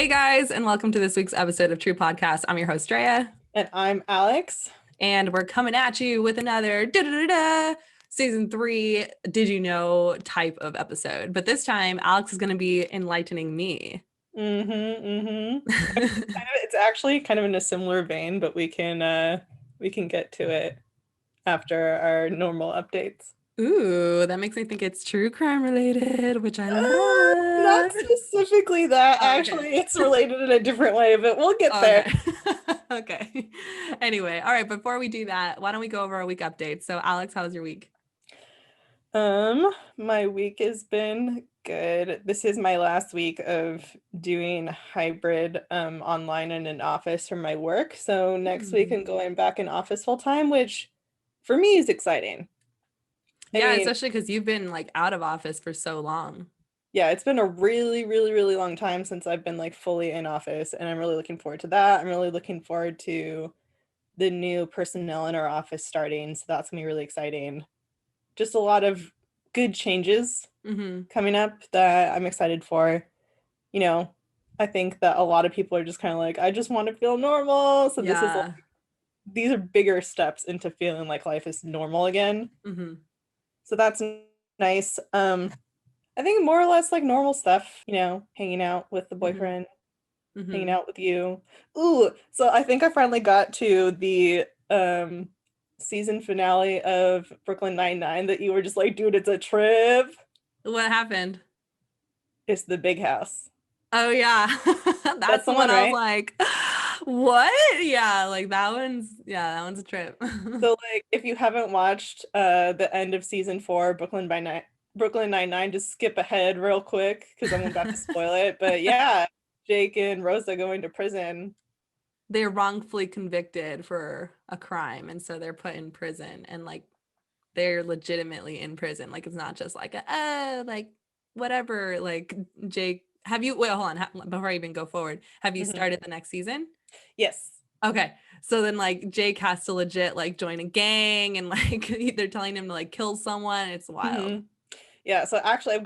Hey guys, and welcome to this week's episode of TRUUU Podcast. I'm your host, Drea. And I'm Alex. And we're coming at you with another season 3 Did You Know type of episode. But this time, Alex is going to be enlightening me. It's actually kind of in a similar vein, but we can get to it after our normal updates. Ooh, that makes me think it's true crime related, which I love. Not specifically that. Oh, okay. Actually, it's related in a different way, but we'll get there. Okay. Anyway, all right, before we do that, why don't we go over our week updates? So, Alex, how was your week? My week has been good. This is my last week of doing hybrid online and in office for my work. So next week I'm going back in office full time, which for me is exciting. Yeah, especially because you've been like out of office for so long. Yeah, it's been a really, really, really long time since I've been like fully in office, and I'm really looking forward to that. I'm really looking forward to the new personnel in our office starting, so that's gonna be really exciting. Just a lot of good changes coming up that I'm excited for. You know, I think that a lot of people are just kind of like, I just want to feel normal. So this is like, these are bigger steps into feeling like life is normal again. So that's nice. I think more or less like normal stuff, hanging out with the boyfriend, hanging out with you. Ooh, so I think I finally got to the season finale of Brooklyn Nine-Nine that you were just like, dude, it's a trip. What happened? It's the big house. Oh yeah. That's the one, right? I was like, what? Yeah, like that one's a trip. So like if you haven't watched the end of season 4, Brooklyn Nine-Nine, just skip ahead real quick because I'm about to spoil it. But yeah, Jake and Rosa go into prison. They're wrongfully convicted for a crime, and so they're put in prison, and like they're legitimately in prison. Like it's not just like like whatever. Like Jake, hold on, before I even go forward, have you started the next season? Yes. Okay, so then like Jake has to legit like join a gang, and like they're telling him to like kill someone. It's wild. Yeah, so actually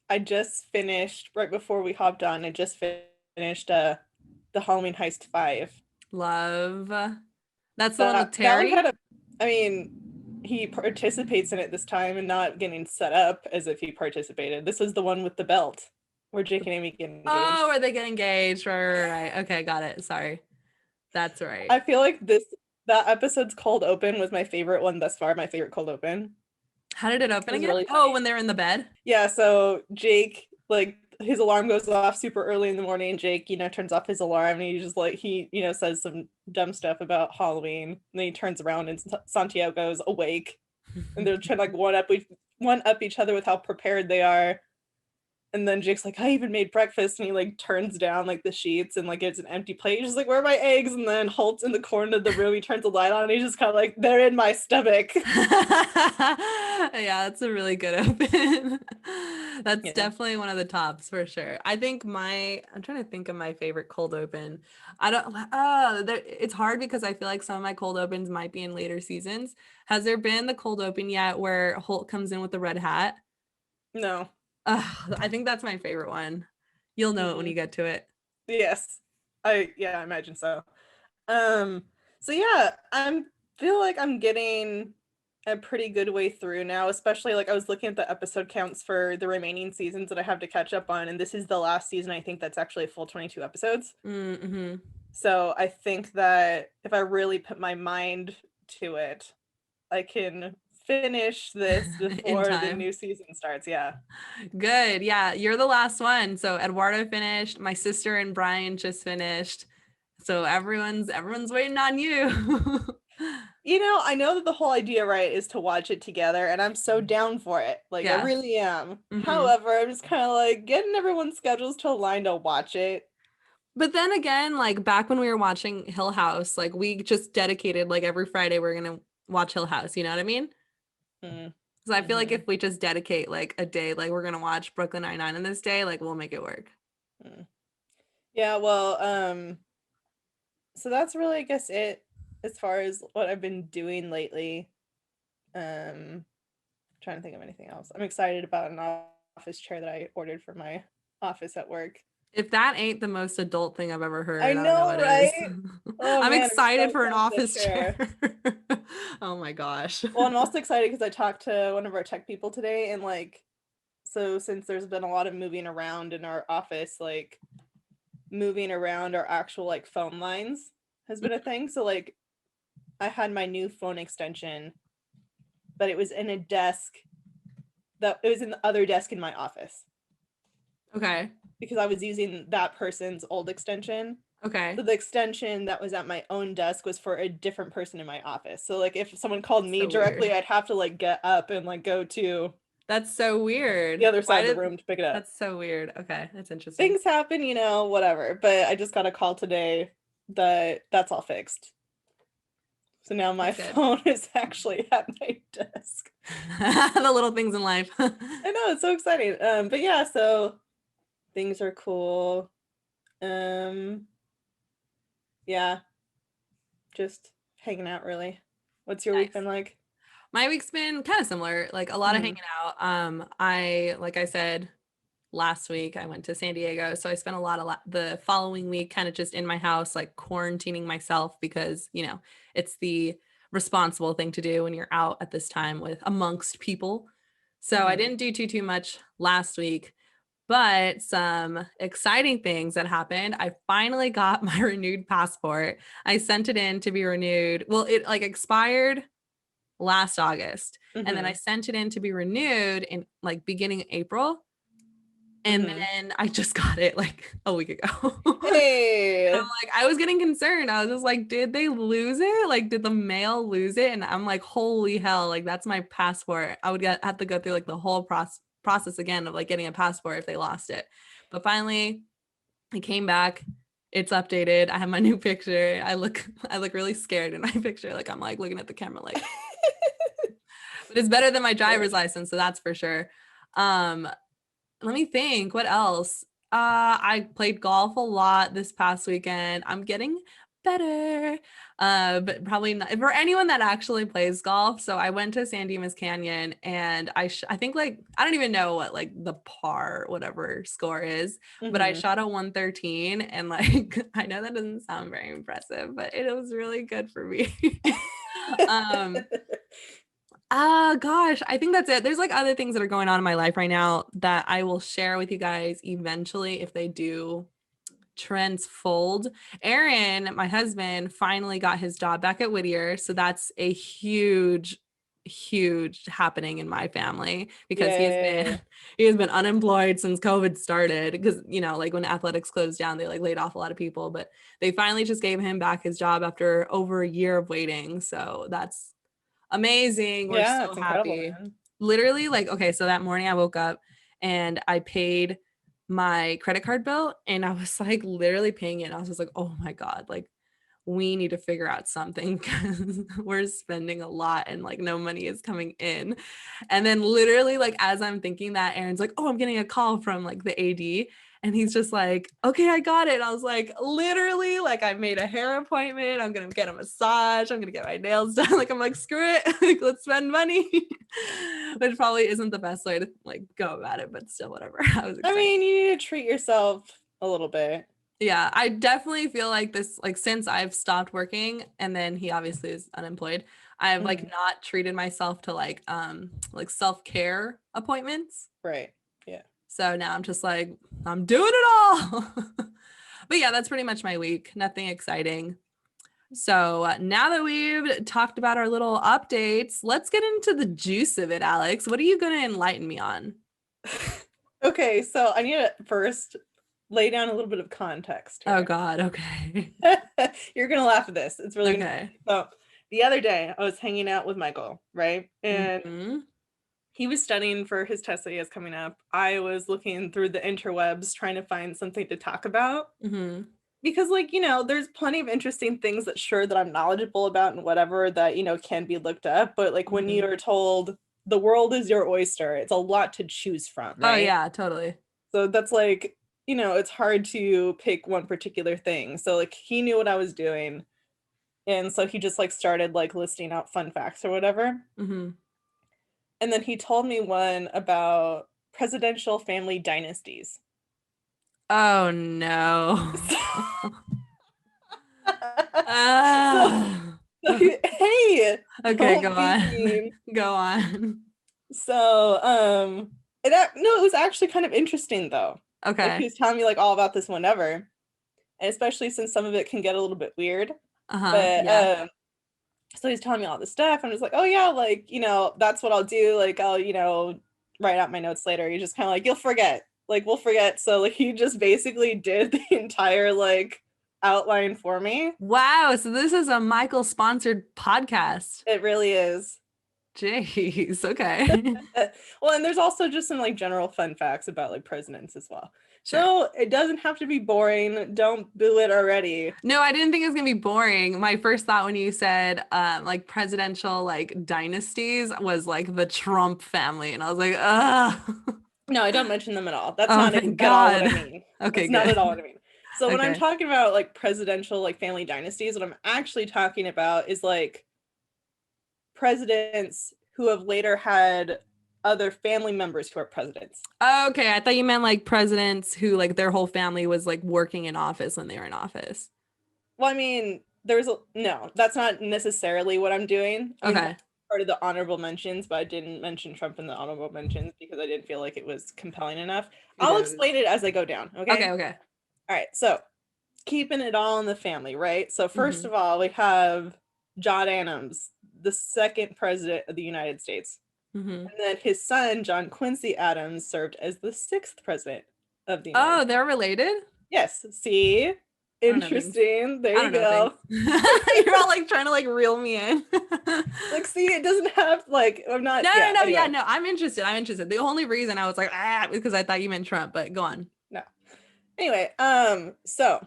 I just finished right before we hopped on. I just finished the Halloween Heist 5. Love. That's the one with Terry? He participates in it this time and not getting set up as if he participated. This is the one with the belt where Jake and Amy get engaged. Oh, where they get engaged. Right. Okay, got it. Sorry. That's right. I feel like that episode's cold open was my favorite one thus far, my favorite cold open. How did it open again? Really when they're in the bed? Yeah, so Jake, like, his alarm goes off super early in the morning. Jake, turns off his alarm, and he just like, says some dumb stuff about Halloween. And then he turns around and Santiago's awake. And they're trying to like one up each other with how prepared they are. And then Jake's like, I even made breakfast, and he like turns down like the sheets and like it's an empty plate. He's just like, where are my eggs? And then Holt's in the corner of the room. He turns the light on, and he's just kind of like, they're in my stomach. Yeah, that's a really good open. That's definitely one of the tops for sure. I think I'm trying to think of my favorite cold open. It's hard because I feel like some of my cold opens might be in later seasons. Has there been the cold open yet where Holt comes in with the red hat? No. I think that's my favorite one. You'll know it when you get to it. Yes. I imagine so. So yeah, I feel like I'm getting a pretty good way through now, especially like I was looking at the episode counts for the remaining seasons that I have to catch up on, and this is the last season I think that's actually a full 22 episodes. So I think that if I really put my mind to it, I can finish this before the new season starts. Yeah. Good. Yeah, you're the last one. So Eduardo finished, my sister and Brian just finished. So everyone's waiting on you. I know that the whole idea, right, is to watch it together, and I'm so down for it. Like, I really am. However, I'm just kind of like getting everyone's schedules to align to watch it. But then again, like back when we were watching Hill House, like we just dedicated like every Friday we're going to watch Hill House. You know what I mean? So I feel like if we just dedicate like a day, like we're going to watch Brooklyn Nine-Nine on this day, like we'll make it work. Yeah, well, so that's really, I guess, it as far as what I've been doing lately. Trying to think of anything else. I'm excited about an office chair that I ordered for my office at work. If that ain't the most adult thing I've ever heard, I I don't know know, what is. right? Oh I'm man, I'm excited so for an excited to office chair. share. Oh my gosh. Well, I'm also excited because I talked to one of our tech people today, and like, so since there's been a lot of moving around in our office, like moving around our actual like phone lines has been a thing. So like I had my new phone extension, but it was in a desk that it was in the other desk in my office Okay. because I was using that person's old extension. Okay. So the extension that was at my own desk was for a different person in my office. So like if someone called me So directly, weird. I'd have to like get up and like go to That's so the weird. other Why side of the did room to pick it up. That's so weird. Okay, that's interesting. Things happen, whatever. But I just got a call today that that's all fixed. So now my That's good. phone is actually at my desk. The little things in life. I know, it's so exciting. But yeah, so things are cool. Yeah, just hanging out really. What's your week Nice. been like? My week's been kind of similar, like a lot of Mhm. hanging out. Like I said last week, I went to San Diego, so I spent a lot of the following week kind of just in my house, like quarantining myself because, it's the responsible thing to do when you're out at this time with amongst people. So I Mhm. didn't do too much last week, but some exciting things that happened. I finally got my renewed passport. I sent it in to be renewed. Well, it like expired last August. And then I Mhm. sent it in to be renewed in like beginning April. And Mhm. then I just got it like a week ago. And I'm Hey. like, I was getting concerned. I was just like, did they lose it? Like, did the mail lose it? And I'm like, holy hell, like that's my passport. I would have to go through like the whole process again of like getting a passport if they lost it. But finally, it came back. It's updated. I have my new picture. I look really scared in my picture. Like I'm like looking at the camera like, but it's better than my driver's license, so that's for sure. Um, Let me think. What else? I played golf a lot this past weekend. I'm getting better. But probably not for anyone that actually plays golf. So I went to San Dimas Canyon and I think like I don't even know what like the par whatever score is, but I Mhm. shot a 113 and like I know that doesn't sound very impressive, but it was really good for me. um Gosh, I think that's it. There's like other things that are going on in my life right now that I will share with you guys eventually if they do transfold. Aaron, my husband, finally got his job back at Whittier. So that's a huge happening in my family because he has been Yay. he has been unemployed since COVID started because like when athletics closed down they like laid off a lot of people, but they finally just gave him back his job after over a year of waiting. So that's amazing. We're Yeah, so it's incredible, happy. man. Literally, like, okay, so that morning I woke up and I paid my credit card bill and I was like literally paying it. And I was just like, oh my God, like we need to figure out something because we're spending a lot and like no money is coming in. And then literally, like as I'm thinking that, Aaron's like, oh, I'm getting a call from like the AD. And he's just like, okay, I got it. And I was like, literally, like I made a hair appointment. I'm gonna get a massage. I'm gonna get my nails done. Like I'm like, screw it. Like let's spend money. Which probably isn't the best way to like go about it, but still whatever. I was I excited. mean, you need to treat yourself a little bit. Yeah, I definitely feel like this, like since I've stopped working and then he obviously is unemployed, I've like Mhm. not treated myself to like self-care appointments. Right. Yeah. So now I'm just like, I'm doing it all. But yeah, that's pretty much my week. Nothing exciting. So now that we've talked about our little updates, let's get into the juice of it, Alex. What are you going to enlighten me on? Okay, so I need to first lay down a little bit of context Oh here. God. Okay. You're gonna laugh at this. It's really gonna be Okay. funny. So the other day I was hanging out with Michael, right? And Hmm. he was studying for his test that he has coming up. I was looking through the interwebs trying to find something to talk about. Hmm. Because like, there's plenty of interesting things that sure that I'm knowledgeable about and whatever that, can be looked up. But like when Hmm. you're told the world is your oyster, it's a lot to choose from, Oh right? yeah, totally. So that's like, it's hard to pick one particular thing. So like he knew what I was doing. And so he just like started like listing out fun facts or whatever. Hmm. And then he told me one about presidential family dynasties. Oh no. so, Ah. hey, Okay, go don't be on. mean. Go on. So, no, it was actually kind of interesting though. Like he Okay. was telling me like all about this whenever, and especially since some of it can get a little bit weird. Uh-huh. But Yeah. so he's telling me all this stuff. I'm just like, oh yeah, like, that's what I'll do. Like I'll, write out my notes later. You're just kind of like, you'll forget. Like we'll forget. So like he just basically did the entire like outline for me. Wow. So this is a Michael sponsored podcast. It really is. Jeez. Okay. Well, and there's also just some like general fun facts about like presidents as well. Sure. So it doesn't have to be boring. Don't boo it already. No, I didn't think it was gonna be boring. My first thought when you said like presidential like dynasties was like the Trump family, and I was like, ugh. No, I don't mention them at all. That's Oh, not thank at all what I God. mean. Okay, That's not good. at all what I mean. So when I'm Okay. talking about like presidential like family dynasties, what I'm actually talking about is like presidents who have later had other family members who are presidents. Okay, I thought you meant like presidents who like their whole family was like working in office when they were in office. Well, I mean, no, that's not necessarily what I'm doing. I mean, Okay. that's part of the honorable mentions, but I didn't mention Trump in the honorable mentions because I didn't feel like it was compelling enough. I'll explain it as I go down. Okay. Okay. All right. So keeping it all in the family, right? So 1st Mhm. of all, we have John Adams, the second president of the United States. Mhm. And then his son, John Quincy Adams, served as the sixth president of the United Oh, States. they're related? Yes. See? Interesting. There you go. You're all like trying to like reel me in. Like, see, it doesn't have like I'm not. No, Yeah, no, anyway. yeah, no. I'm interested. The only reason I was like because I thought you meant Trump, but go on. No. Anyway, so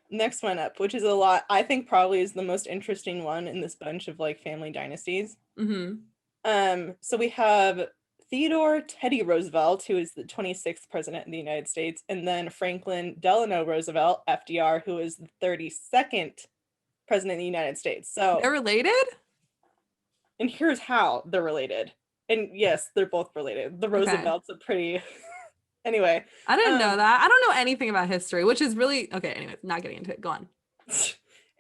next one up, which is I think probably is the most interesting one in this bunch of like family dynasties. So we have Theodore Teddy Roosevelt, who is the 26th president of the United States, and then Franklin Delano Roosevelt, FDR, who is the 32nd president of the United States. So they're related? And here's how they're related. And yes, they're both related. The Roosevelt's a pretty anyway. I didn't know that. I don't know anything about history, which is really okay. Anyway, not getting into it. Go on.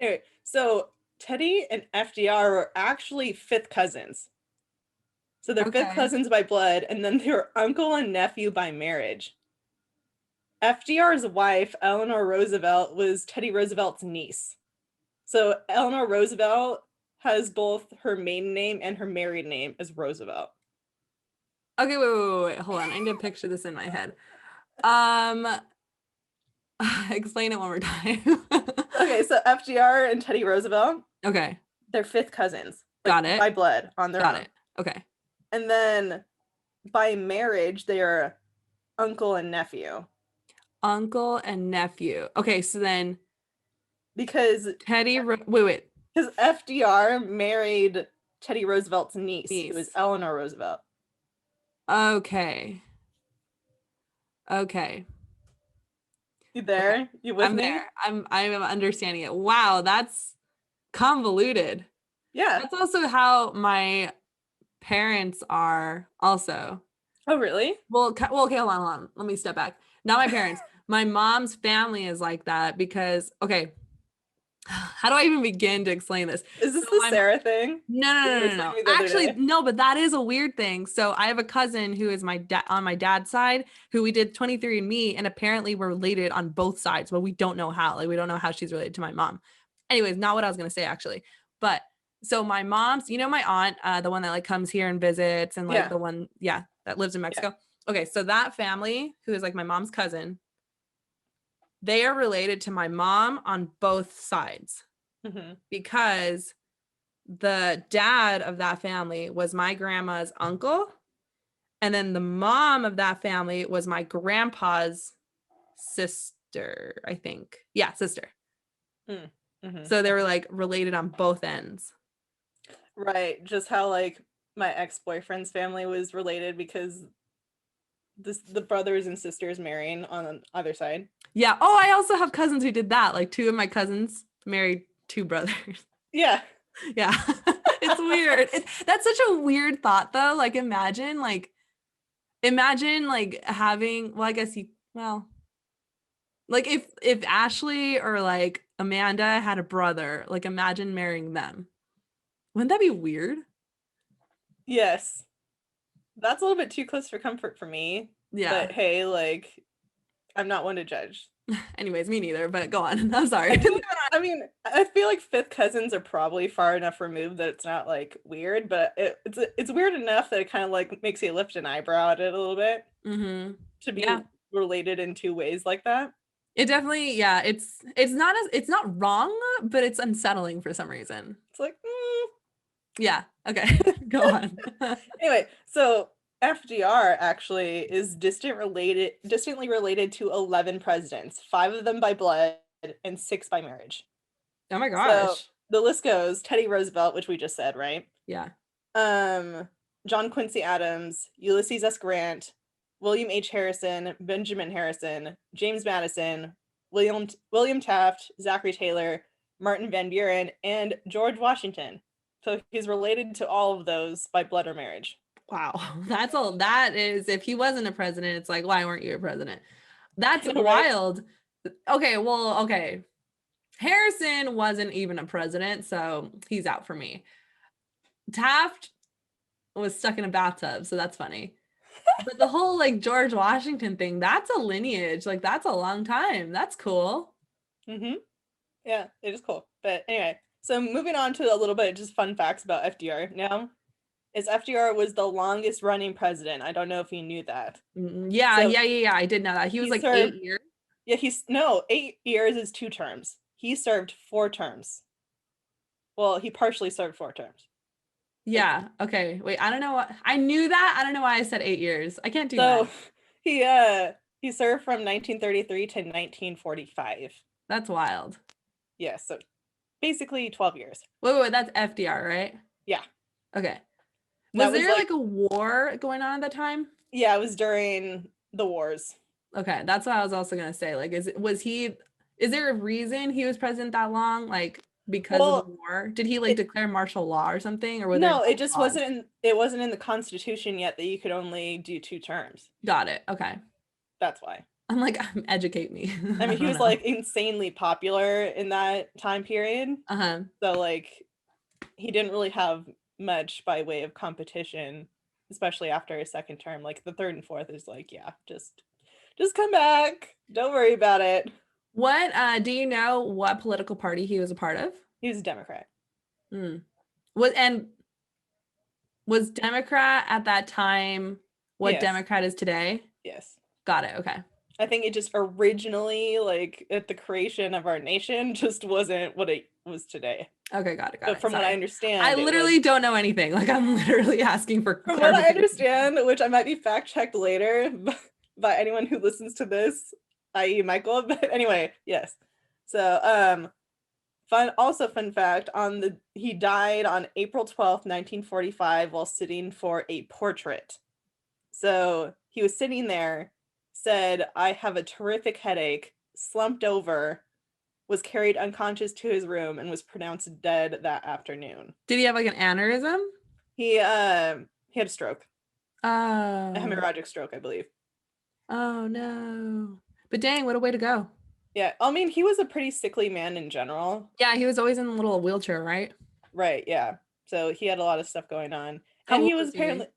Anyway, so Teddy and FDR were actually fifth cousins. So they're fifth cousins by blood, and then they were uncle and nephew by marriage. FDR's wife, Eleanor Roosevelt, was Teddy Roosevelt's niece. So Eleanor Roosevelt has both her maiden name and her married name as Roosevelt. Okay, wait. Hold on. I need to picture this in my head. Explain it one more time. Okay, so FDR and Teddy Roosevelt. Okay. They're fifth cousins. Got it. By blood on their own. Got it. Okay. And then by marriage, they are uncle and nephew. Uncle and nephew. Okay, so then because Teddy, wait. Because FDR married Teddy Roosevelt's niece, who was Eleanor Roosevelt. Okay. You there? Okay. You with me? I'm there. I'm understanding it. Wow, that's convoluted. Yeah. That's also how my parents are also. Oh, really? Well, okay, hold on. Let me step back. Not my parents. My mom's family is like that because, okay, how do I even begin to explain this? Is this the Sarah thing? No. Actually, no, but that is a weird thing. So I have a cousin who is on my dad's side, who we did 23andMe, and apparently we're related on both sides, but we don't know how. Like, we don't know how she's related to my mom. Anyways, not what I was going to say, actually. But so my mom's, my aunt, the one that like comes here and visits, and like the one, that lives in Mexico. Yeah. Okay, so that family, who is like my mom's cousin, they are related to my mom on both sides because the dad of that family was my grandma's uncle. And then the mom of that family was my grandpa's sister, I think. Yeah, sister. So they were like related on both ends. Right. Just how like my ex-boyfriend's family was related because the brothers and sisters marrying on either side. Yeah. Oh, I also have cousins who did that. Like 2 of my cousins married 2 brothers. Yeah. Yeah. It's weird. That's such a weird thought though. Like imagine having, Like if Ashley or like Amanda had a brother, like imagine marrying them. Wouldn't that be weird? Yes. That's a little bit too close for comfort for me. Yeah. But hey, like, I'm not one to judge. Anyways, me neither, but go on. I'm sorry. I mean, I feel like fifth cousins are probably far enough removed that it's not like weird, but it's weird enough that it kind of like makes you lift an eyebrow at it a little bit Mm-hmm. to be Yeah. related in two ways like that. It definitely, yeah, it's not wrong, but it's unsettling for some reason. It's like, Yeah. Okay. Go on. Anyway, so FDR actually is distantly related to 11 presidents, 5 of them by blood and 6 by marriage. Oh my So gosh. the list goes Teddy Roosevelt, which we just said, right? Yeah. John Quincy Adams, Ulysses S. Grant, William H. Harrison, Benjamin Harrison, James Madison, William Taft, Zachary Taylor, Martin Van Buren, and George Washington. So he's related to all of those by blood or marriage. Wow. That is, if he wasn't a president, it's like, why weren't you a president? That's know, right? wild. Okay, well, okay. Harrison wasn't even a president, so he's out for me. Taft was stuck in a bathtub, so that's funny. But the whole like George Washington thing, that's a lineage. Like that's a long time. That's cool. Mm-hmm. Yeah, it is cool. But anyway, so moving on to a little bit of just fun facts about FDR now. Is FDR was the longest running president. I don't know if you knew that. Yeah, So yeah. I did know that. He was like served, 8 years. Yeah, 8 years is 2 terms. He served 4 terms. Well, he partially served 4 terms. Yeah. Okay. Wait, I don't know what I knew that. I don't know why I said 8 years. I can't do So that. he served from 1933 to 1945. That's wild. Yeah, so basically 12 years. Wait, that's FDR, right? Yeah. Okay. Was there like a war going on at that time? Yeah, it was during the wars. Okay, that's what I was also gonna say. Like, is there a reason he was president that long? Like because of the war? Did he like declare martial law or something? Or were there it just laws? it wasn't in the Constitution yet that you could only do 2 terms. Got it. Okay. That's why. I'm like, educate me. I mean, he was like insanely popular in that time period. Uh-huh. So like he didn't really have much by way of competition, especially after his second term. Like the third and fourth is like, yeah, just come back. Don't worry about it. What do you know what political party he was a part of? He was a Democrat. Was Democrat at that time what Yes. Democrat is today? Yes. Got it. Okay. I think it just originally, like at the creation of our nation, just wasn't what it was today. Okay, got it. But from what I understand, I literally don't know anything. Like I'm literally asking for from what I understand, which I might be fact checked later by anyone who listens to this, i.e. Michael. But anyway, yes. So fun fact, he died on April 12th, 1945 while sitting for a portrait. So he was sitting there, said, "I have a terrific headache," slumped over, was carried unconscious to his room, and was pronounced dead that afternoon. Did he have like an aneurysm? He had a stroke. Oh. A hemorrhagic stroke, I believe. Oh no. But dang, what a way to go. Yeah, I mean, he was a pretty sickly man in general. Yeah, he was always in a little wheelchair, right? Right, yeah. So he had a lot of stuff going on. And he was apparently,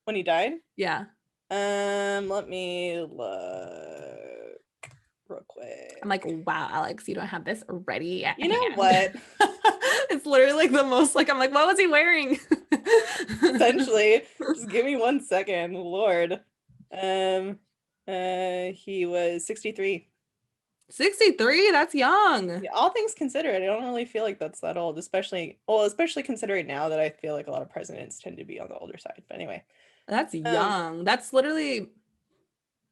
when he died? Yeah. Let me look real quick. I'm like, wow, Alex, you don't have this ready at You know hand. what? It's literally like the most, like, I'm like, what was he wearing? Essentially. Just give me 1 second, Lord. He was 63. 63? That's young. Yeah, all things considered, I don't really feel like that's that old, especially considering now that I feel like a lot of presidents tend to be on the older side. But anyway. That's young. That's literally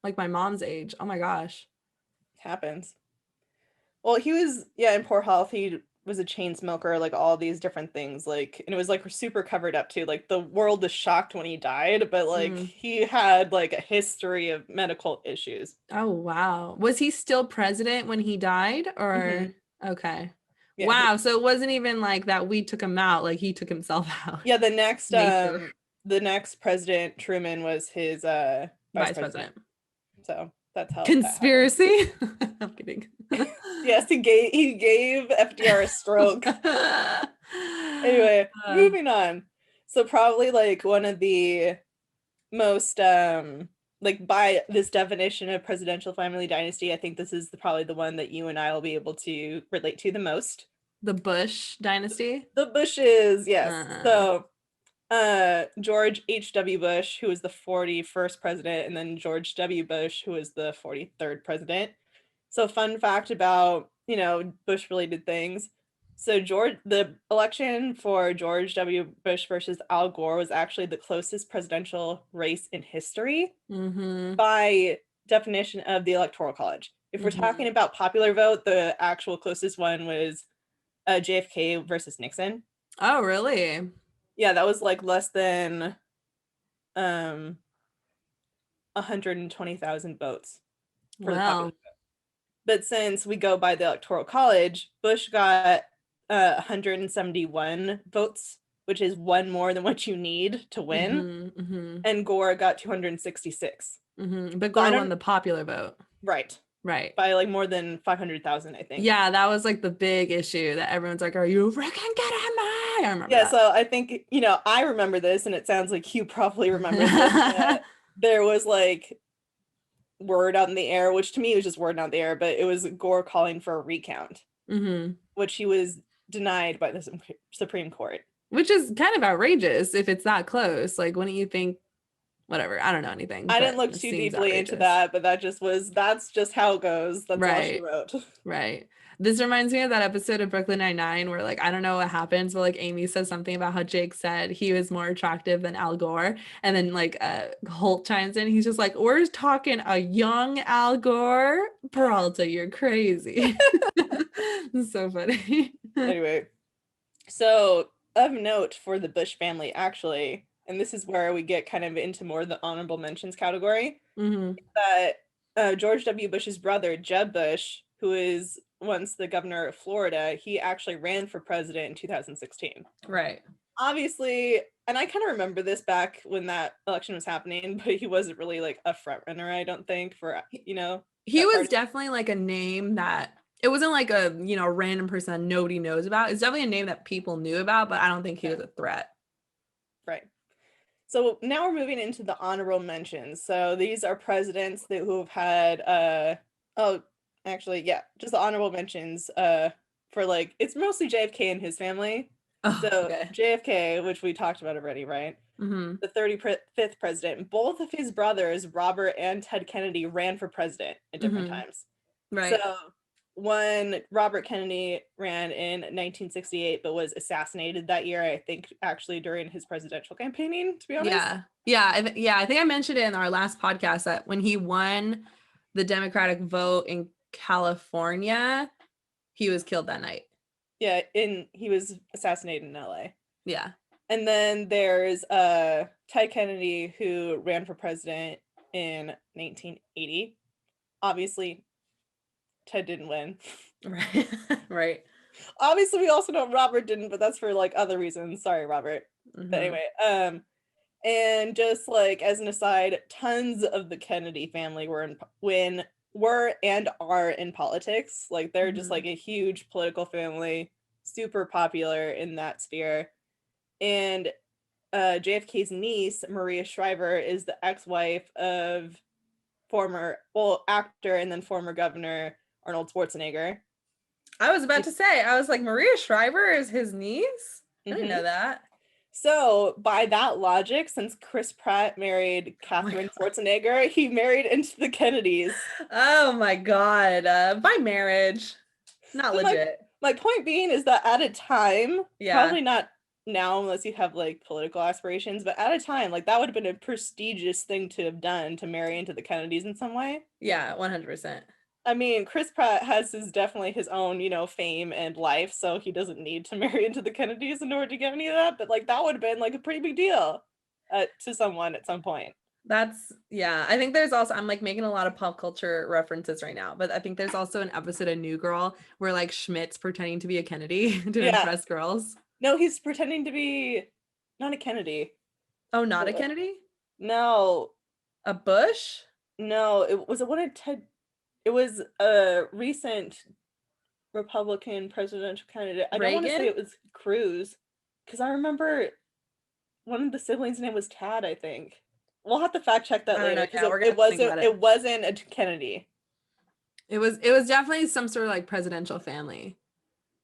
like my mom's age. Oh my gosh. Happens. Well, he was, in poor health. He was a chain smoker, like all these different things, like, and it was like super covered up too. Like the world was shocked when he died, but like he had like a history of medical issues. Oh wow. Was he still president when he died or okay. Yeah, wow, so it wasn't even like that we took him out, like he took himself out. Yeah, the next president, Truman, was his vice president. So That's how that happened. Conspiracy? I'm kidding. Yes, he gave FDR a stroke. Anyway, moving on. So probably like one of the most like by this definition of presidential family dynasty, I think this is probably the one that you and I will be able to relate to the most. The Bush dynasty? The Bushes, yes. Uh, So George H.W. Bush, who was the 41st president, and then George W. Bush, who was the 43rd president. So fun fact about, Bush related things. So the election for George W. Bush versus Al Gore was actually the closest presidential race in history by definition of the Electoral College. If we're talking about popular vote, the actual closest one was JFK versus Nixon. Oh, really? Yeah, that was like less than 120,000 votes for the popular vote. But since we go by the Electoral College, Bush got 171 votes, which is one more than what you need to win. And Gore got 266. But Gore won the popular vote. Right. By like more than 500,000, I think. Yeah, that was like the big issue that everyone's like, are you freaking kidding me? I remember that. So I think, I remember this, and it sounds like you probably remember this. There was like word out in the air, which to me was just word out in the air, but it was Gore calling for a recount, which he was denied by the Supreme Court. Which is kind of outrageous if it's that close. Like, wouldn't you think, whatever, I don't know anything. I didn't look too deeply into that, but that's just how it goes. That's all she wrote. Right. This reminds me of that episode of Brooklyn Nine-Nine where, like, I don't know what happens, but like Amy says something about how Jake said he was more attractive than Al Gore, and then like Holt chimes in. He's just like, we're talking a young Al Gore. Peralta, you're crazy. It's so funny. Anyway, so of note for the Bush family, actually, and this is where we get kind of into more of the honorable mentions category, that George W. Bush's brother, Jeb Bush, who is once the governor of Florida, he actually ran for president in 2016. Right. Obviously, and I kind of remember this back when that election was happening, but he wasn't really like a front runner, I don't think, for, He was definitely like a name that, it wasn't like a, random person that nobody knows about. It's definitely a name that people knew about, but I don't think he was a threat. Right. So now we're moving into the honorable mentions. So these are presidents who have had, just the honorable mentions for like, it's mostly JFK and his family. JFK, which we talked about already, right? The 35th president. Both of his brothers, Robert and Ted Kennedy, ran for president at different times. Right. So when Robert Kennedy ran in 1968, but was assassinated that year, I think actually during his presidential campaigning, to be honest. I think I mentioned it in our last podcast that when he won the Democratic vote in California, he was killed that night. Yeah, he was assassinated in LA. Yeah. And then there's Ted Kennedy, who ran for president in 1980. Obviously, Ted didn't win. Right. Right. Obviously, we also know Robert didn't, but that's for like other reasons. Sorry, Robert. But anyway, and just like as an aside, tons of the Kennedy family were and are in politics. Like they're just like a huge political family, super popular in that sphere. And JFK's niece, Maria Shriver, is the ex-wife of former actor and then former governor Arnold Schwarzenegger. I was about to say, I was like, Maria Shriver is his niece? I didn't know that. So by that logic, since Chris Pratt married Catherine Schwarzenegger, he married into the Kennedys. Oh my God. By marriage. Not legit. My point being is that at a time, probably not now unless you have like political aspirations, but at a time, like that would have been a prestigious thing to have done, to marry into the Kennedys in some way. Yeah, 100%. I mean, Chris Pratt has definitely his own, fame and life, so he doesn't need to marry into the Kennedys in order to get any of that, but like that would have been like a pretty big deal to someone at some point. I think there's also, I'm like making a lot of pop culture references right now, but I think there's also an episode of New Girl where like Schmidt's pretending to be a Kennedy to impress girls. No, he's pretending to be not a Kennedy. Oh, not a Kennedy? No. A Bush? No, it was a recent Republican presidential candidate. I don't want to say Reagan? it was Cruz, because I remember one of the siblings' name was Tad, I think. We'll have to fact check that I don't later know. because Yeah, we're gonna have to think about it it. wasn't a Kennedy. It was definitely some sort of like presidential family,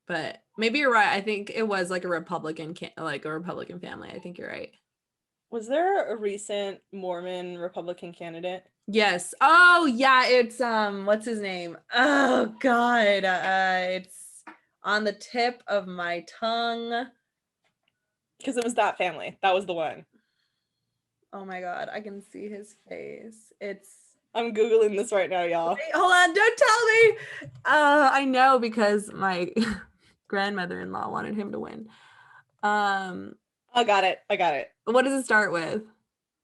but maybe you're right. I think it was like a Republican family. I think you're right. Was there a recent Mormon Republican candidate? Yes. Oh yeah, it's what's his name? Oh God. It's on the tip of my tongue. Because it was that family. That was the one. Oh my God, I can see his face. I'm Googling this right now, y'all. Wait, hold on, don't tell me. I know because my grandmother-in-law wanted him to win. I got it. What does it start with?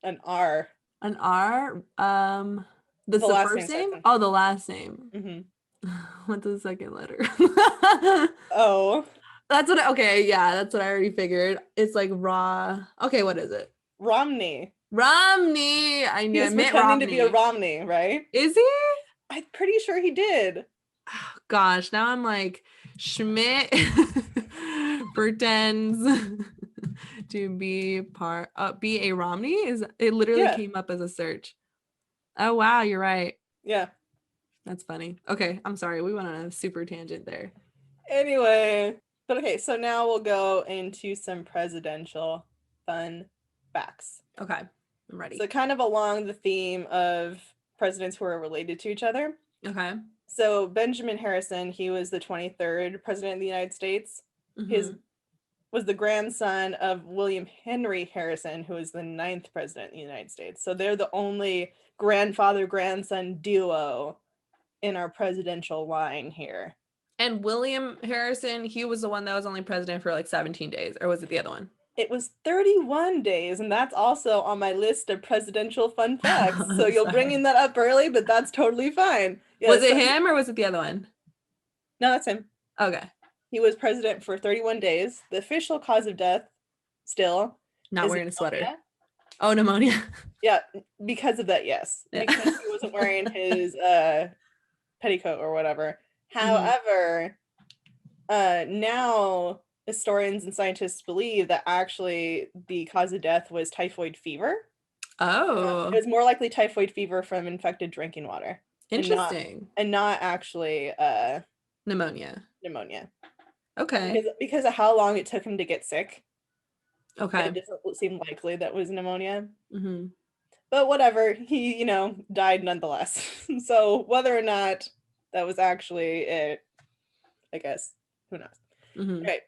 An R. An R? That's the last first name? starts Oh, the last name. Mm-hmm. What's the second letter? Oh. That's okay, yeah, that's what I already figured. It's like raw. Okay, what is it? Romney. Romney. I know. He's Mitt pretending to Romney. be a Romney, right? Is he? I'm pretty sure he did. Oh, gosh, now I'm like, Schmidt pretends to be a Romney. It literally came up as a search. Oh wow, you're right. Yeah. That's funny. Okay, I'm sorry. We went on a super tangent there. Anyway, but okay, so now we'll go into some presidential fun facts. Okay, I'm ready. So kind of along the theme of presidents who are related to each other. Okay. So Benjamin Harrison, he was the 23rd president of the United States. Mm-hmm. Was the grandson of William Henry Harrison, who was the 9th president of the United States. So they're the only grandfather-grandson duo in our presidential line here. And William Harrison, he was the one that was only president for like 17 days, or was it the other one? It was 31 days, and that's also on my list of presidential fun facts. So you're bringing that up early, but that's totally fine. Yeah, was it him or was it the other one? No, that's him. Okay. He was president for 31 days. The official cause of death still not wearing a sweater. Oh, pneumonia. Yeah, because of that, yes. Yeah. Because he wasn't wearing his petticoat or whatever. However, now historians and scientists believe that actually the cause of death was typhoid fever. Oh. It was more likely typhoid fever from infected drinking water. Interesting. And not actually pneumonia. Okay. Because of how long it took him to get sick. Okay. It doesn't seem likely that was pneumonia. Mm-hmm. But whatever, he, died nonetheless. So whether or not that was actually it, I guess, who knows? Mm-hmm. Right.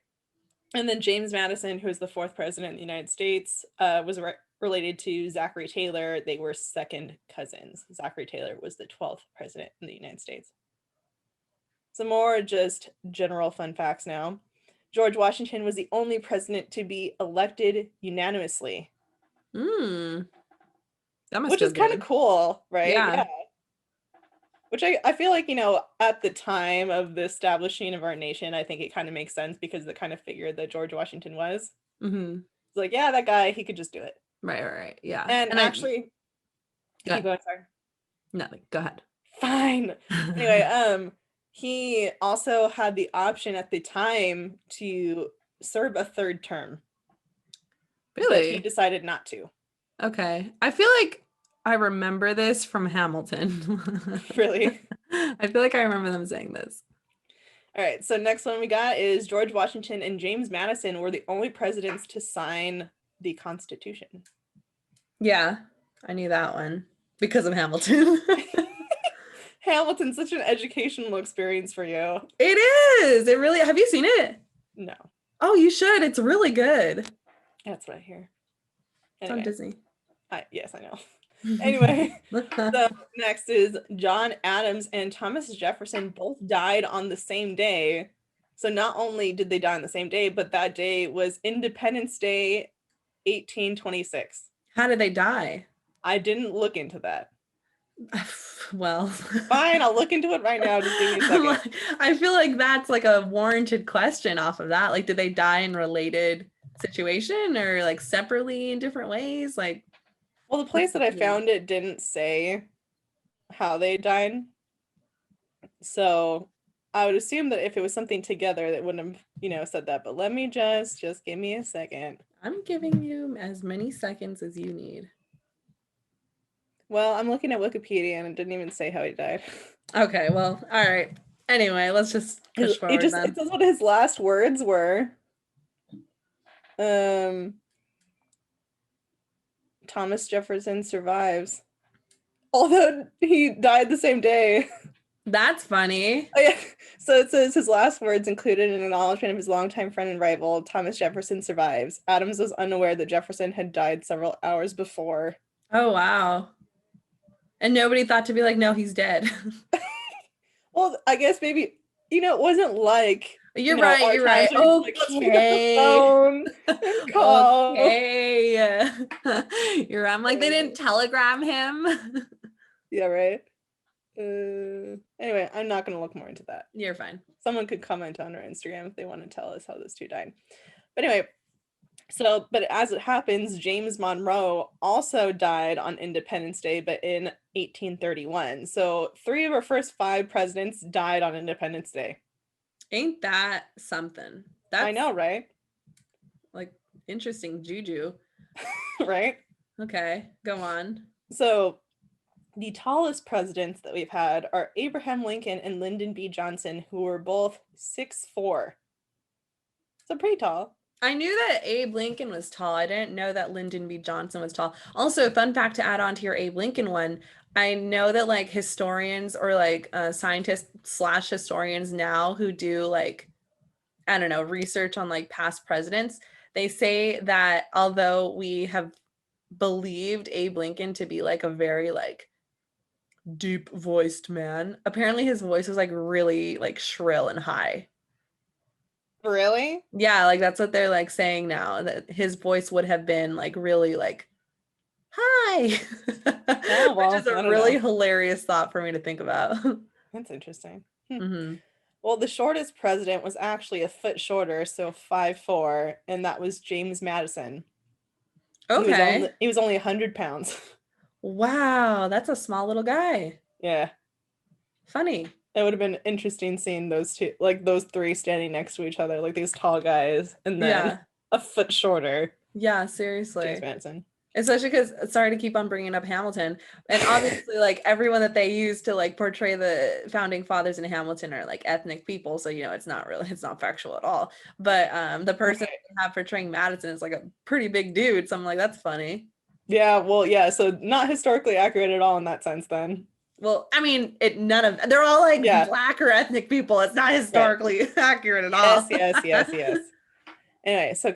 And then James Madison, who was the 4th president of the United States, was related to Zachary Taylor. They were second cousins. Zachary Taylor was the 12th president in the United States. Some more just general fun facts now. George Washington was the only president to be elected unanimously. That must Which is kind of cool, right? Yeah. Which I feel like, at the time of the establishing of our nation, I think it kind of makes sense because of the kind of figure that George Washington was. Mm-hmm. It's like, yeah, that guy, he could just do it. Right. Yeah. And actually, keep going, sorry. Nothing. Go ahead. Fine. Anyway, he also had the option at the time to serve a 3rd term. Really? But he decided not to. Okay. I feel like I remember this from Hamilton. Really? I feel like I remember them saying this. All right. So next one we got is George Washington and James Madison were the only presidents to sign the Constitution. Yeah, I knew that one because of Hamilton. Hamilton's such an educational experience for you. It is. It really. Have you seen it? No. Oh, you should. It's really good. That's what I hear. It's on Disney. Yes, I know. Anyway, so next is John Adams and Thomas Jefferson both died on the same day. So not only did they die on the same day, but that day was Independence Day, 1826. How did they die? I didn't look into that. Well, fine, I'll look into it right now. Just give me a second. I feel like that's like a warranted question off of that. Like, did they die in related situation or like separately in different ways? Like, well, the place that I found it didn't say how they died. So I would assume that if it was something together, that wouldn't have, said that. But let me just give me a second. I'm giving you as many seconds as you need. Well, I'm looking at Wikipedia and it didn't even say how he died. Okay, well, all right. Anyway, let's just push forward then. It says what his last words were. Thomas Jefferson survives. Although he died the same day. That's funny. Oh, yeah. So it says his last words included an acknowledgement of his longtime friend and rival, Thomas Jefferson survives. Adams was unaware that Jefferson had died several hours before. Oh, wow. And nobody thought to be like, no, he's dead. Well, I guess maybe, it wasn't like... You're right. Okay. Like, let's pick up the phone and call. Okay. You're right. I'm like, they didn't telegram him. Yeah, right? Anyway, I'm not going to look more into that. You're fine. Someone could comment on our Instagram if they want to tell us how those two died. But anyway, but as it happens, James Monroe also died on Independence Day, but in 1831. So 3 of our first 5 presidents died on Independence Day. Ain't that something? I know, right? Like, interesting juju. Right? Okay, go on. So the tallest presidents that we've had are Abraham Lincoln and Lyndon B. Johnson, who were both 6'4". So pretty tall. I knew that Abe Lincoln was tall. I didn't know that Lyndon B. Johnson was tall. Also, fun fact to add on to your Abe Lincoln one, I know that like historians or like scientists / historians now who do like, I don't know, research on like past presidents, they say that although we have believed Abe Lincoln to be like a very like deep voiced man, apparently his voice was like really like shrill and high. Really? Yeah, like that's what they're like saying now, that his voice would have been like really like hi. Oh, well, which is a really hilarious thought for me to think about. That's interesting. Mm-hmm. Well, the shortest president was actually a foot shorter, so 5'4", and that was James Madison. Okay. He was only 100 pounds. Wow, that's a small little guy. Yeah. Funny. It would have been interesting seeing those 3 standing next to each other, like these tall guys, and then a foot shorter. Yeah, seriously. James Madison. Especially because, sorry to keep on bringing up Hamilton, and obviously like everyone that they use to like portray the founding fathers in Hamilton are like ethnic people, so it's not factual at all. But the person they have portraying Madison is like a pretty big dude, so I'm like, that's funny. Yeah, well, yeah, so not historically accurate at all in that sense then. Well, I mean, they're all like Black or ethnic people. It's not historically accurate at all. Yes. Anyway, so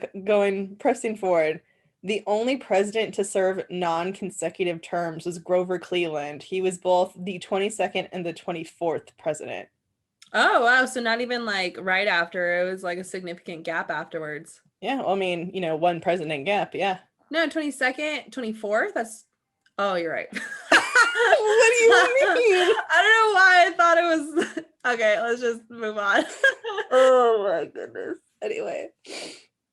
pressing forward. The only president to serve non-consecutive terms was Grover Cleveland. He was both the 22nd and the 24th president. Oh, wow. So not even like right after. It was like a significant gap afterwards. Yeah, well, I mean, one president gap, yeah. No, 22nd, 24th? Oh, you're right. What do you mean? I don't know why I thought it was... Okay, let's just move on. Oh my goodness. Anyway.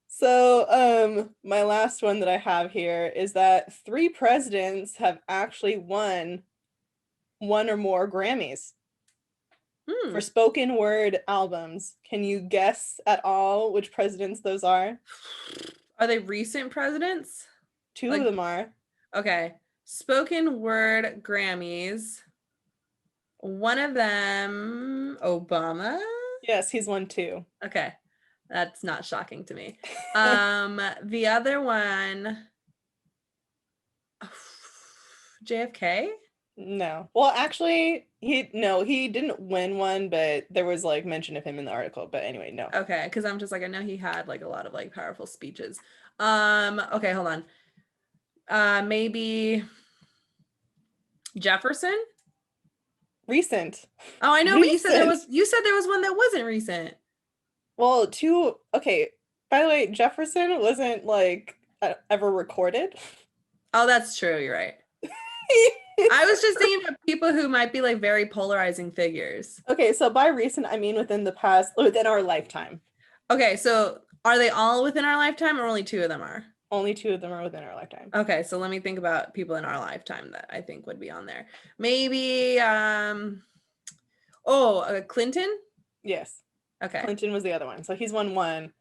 So, my last one that I have here is that 3 presidents have actually won 1 or more Grammys for spoken word albums. Can you guess at all which presidents those are? Are they recent presidents? 2 of them are. Okay. Spoken word Grammys. One of them, Obama? Yes, he's won 2. Okay. That's not shocking to me. The other one, JFK? No. Well, actually, he didn't win one, but there was like mention of him in the article. But anyway, no. Okay, because I'm just like, I know he had like a lot of like powerful speeches. Okay, hold on. Maybe Jefferson? Recent. Oh, I know, but you said there was one that wasn't recent. Well, okay. By the way, Jefferson wasn't like ever recorded. Oh, that's true. You're right. I was just thinking of people who might be like very polarizing figures. Okay, so by recent, I mean within our lifetime. Okay, so are they all within our lifetime or only 2 of them are? Only 2 of them are within our lifetime. Okay, so let me think about people in our lifetime that I think would be on there. Maybe Clinton? Yes. Okay. Clinton was the other one. So he's won 1.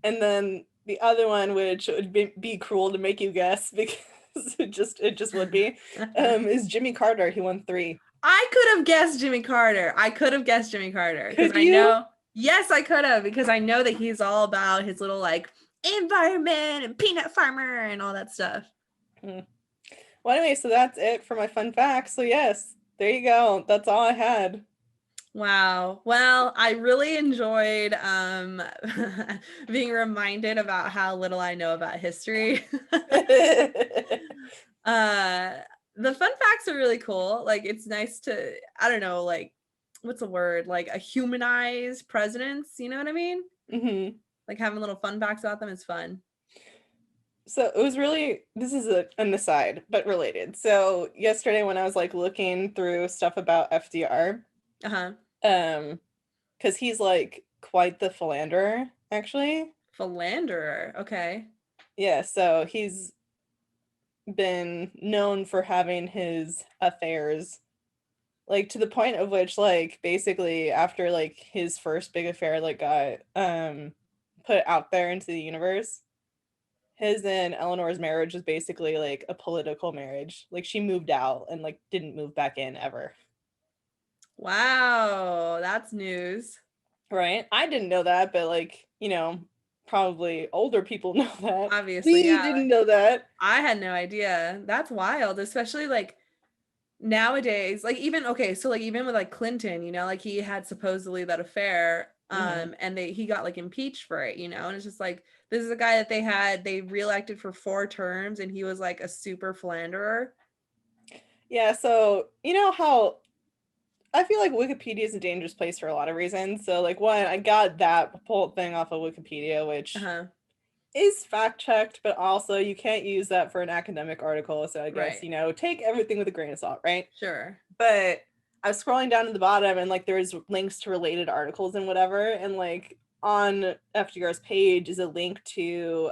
And then the other one, which would be cruel to make you guess because it just would be, is Jimmy Carter. He won 3. I could have guessed Jimmy Carter. Because Could I you? know, yes, I could have, because I know that he's all about his little like environment and peanut farmer and all that stuff. Well, anyway, so that's it for my fun facts. So yes, there you go. That's all I had. Wow. Well, I really enjoyed being reminded about how little I know about history. The fun facts are really cool. Like, it's nice to, I don't know, like, what's the word? Like a humanized presidents, you know what I mean? Mm-hmm. Like having little fun facts about them is fun. So it was really, this is an aside, but related. So yesterday when I was like looking through stuff about FDR, because he's like quite the philanderer, actually. Philanderer, okay. Yeah, so he's been known for having his affairs, like to the point of which, like, basically after like his first big affair like got put out there into the universe, his and Eleanor's marriage was basically like a political marriage. Like she moved out and like didn't move back in ever. Wow, that's news. Right? I didn't know that, but like, you know, probably older people know that. Obviously, We didn't know that. I had no idea. That's wild, especially like nowadays, like even so like even with like Clinton, you know, like he had supposedly that affair, and he got like impeached for it, you know, and it's just like this is a guy that they reelected for 4 terms and he was like a super philanderer. Yeah, so you know how I feel like Wikipedia is a dangerous place for a lot of reasons. So like one, I got that whole thing off of Wikipedia, which is fact checked, but also you can't use that for an academic article. So I guess, you know, take everything with a grain of salt, right? Sure. But I was scrolling down to the bottom and like there's links to related articles and whatever. And like on FDR's page is a link to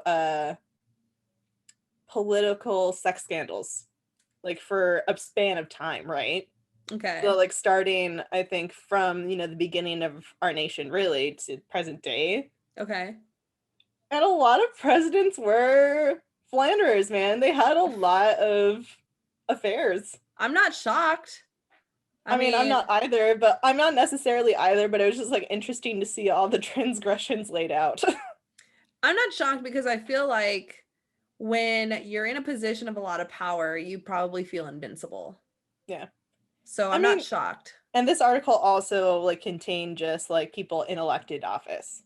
political sex scandals, like for a span of time, right? Okay. So like starting, I think, from, you know, the beginning of our nation really to present day. Okay. And a lot of presidents were philanderers, man. They had a lot of affairs. I'm not shocked. I mean, I'm not either, but I'm not necessarily either, but it was just like interesting to see all the transgressions laid out. I'm not shocked because I feel like when you're in a position of a lot of power, you probably feel invincible. Yeah. So I'm not shocked. And this article also like contained just like people in elected office.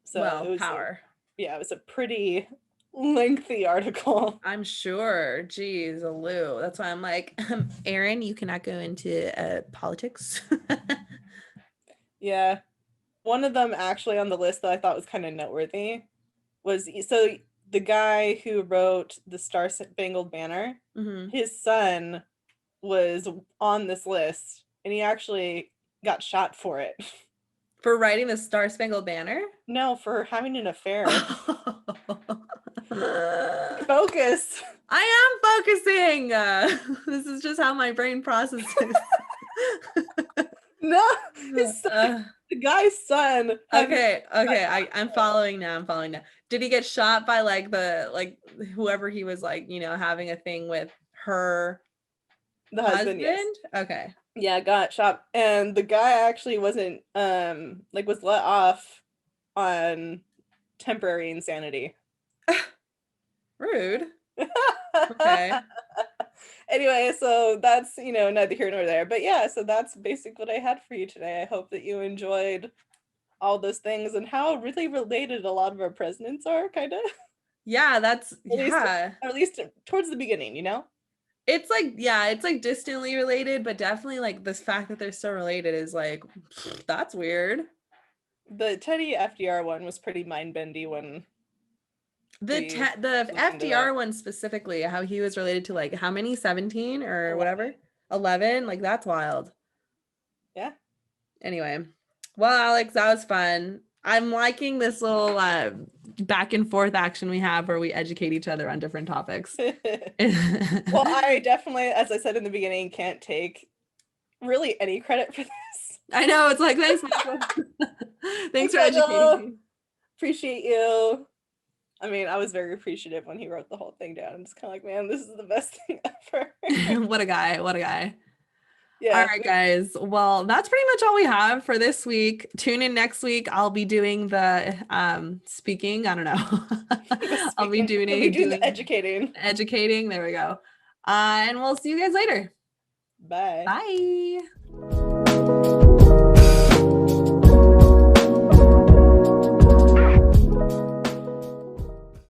So it was power. It was a pretty lengthy article. I'm sure. Geez, Lou. That's why I'm like, Aaron, you cannot go into politics. Yeah. One of them actually on the list that I thought was kind of noteworthy was, so the guy who wrote the Star Spangled Banner, his son was on this list and he actually got shot for it. For writing the Star Spangled Banner? No, for having an affair. Focus. I am focusing. This is just how my brain processes. No, the guy's son. Okay, I'm following now. Did he get shot by like whoever he was like, you know, having a thing with her the husband? Yes. Okay. Yeah, got shot, and the guy actually wasn't like was let off on temporary insanity. Rude. Okay. Anyway, so that's, you know, neither here nor there. But yeah, so that's basically what I had for you today. I hope that you enjoyed all those things and how really related a lot of our presidents are, kind of. Yeah, that's at least towards the beginning, you know? It's like, yeah, it's like distantly related, but definitely like this fact that they're so related is like, that's weird. The Teddy FDR one was pretty mind-bendy when the FDR one specifically, how he was related to like how many, 17 or 11. Whatever, 11, like that's wild. Yeah. Anyway, well, Alex, that was fun. I'm liking this little back and forth action we have where we educate each other on different topics. Well, I definitely, as I said in the beginning, can't take really any credit for this. I know, it's like, thanks, Michael. Thanks for educating me. Appreciate you. I mean, I was very appreciative when he wrote the whole thing down. I'm just kind of like, man, this is the best thing ever. What a guy. What a guy. Yeah. All right, guys. Well, that's pretty much all we have for this week. Tune in next week. I'll be doing the speaking. I don't know. I'll be doing the educating. Educating. There we go. And we'll see you guys later. Bye. Bye.